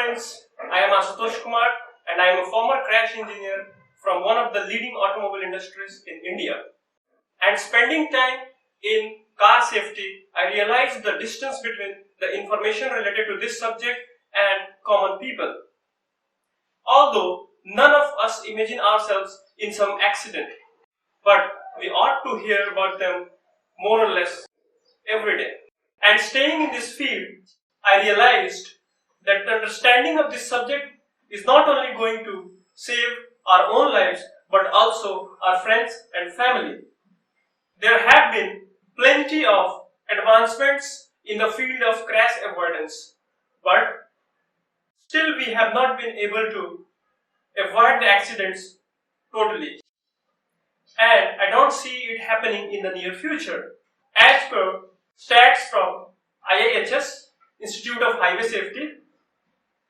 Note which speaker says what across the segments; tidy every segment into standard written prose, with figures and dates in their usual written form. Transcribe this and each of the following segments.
Speaker 1: friends, I am Ashutosh Kumar and I am a former crash engineer from one of the leading automobile industries in India. And spending time in car safety, I realized the distance between the information related to this subject and common people. Although none of us imagine ourselves in some accident, but we ought to hear about them more or less every day. And staying in this field, I realized that the understanding of this subject is not only going to save our own lives, but also our friends and family. There have been plenty of advancements in the field of crash avoidance, but still we have not been able to avoid the accidents totally. And I don't see it happening in the near future. As per stats from IIHS, Institute of Highway Safety,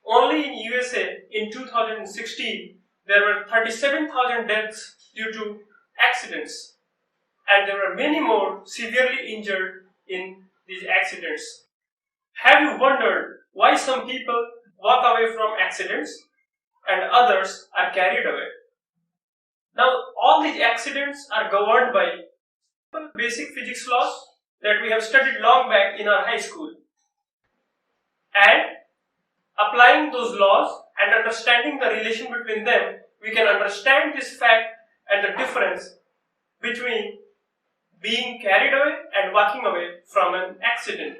Speaker 1: only in USA in 2016 there were 37,000 deaths due to accidents, and there were many more severely injured in these accidents. Have you wondered why some people walk away from accidents and others are carried away? Now, all these accidents are governed by basic physics laws that we have studied long back in our high school. And applying those laws and understanding the relation between them, we can understand this fact and the difference between being carried away and walking away from an accident.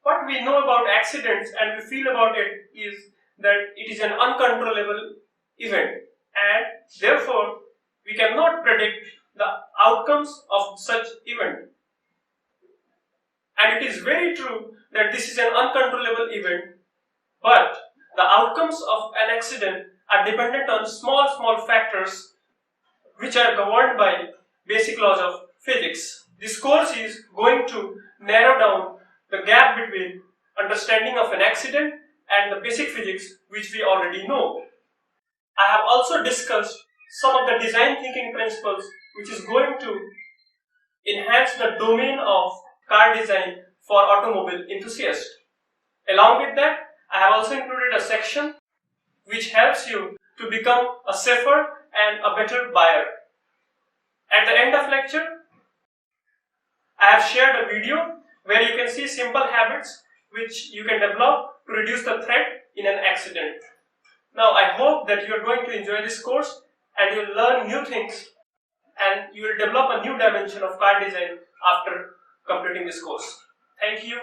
Speaker 1: What we know about accidents and we feel about it is that it is an uncontrollable event, and therefore we cannot predict the outcomes of such event. And it is very true that this is an uncontrollable event, but the outcomes of an accident are dependent on small factors which are governed by basic laws of physics. This course is going to narrow down the gap between understanding of an accident and the basic physics which we already know. I have also discussed some of the design thinking principles which is going to enhance the domain of car design for automobile enthusiasts. Along with that, I have also included a section which helps you to become a safer and a better buyer. At the end of lecture, I have shared a video where you can see simple habits which you can develop to reduce the threat in an accident. Now, I hope that you are going to enjoy this course and you will learn new things and you will develop a new dimension of car design after completing this course. Thank you.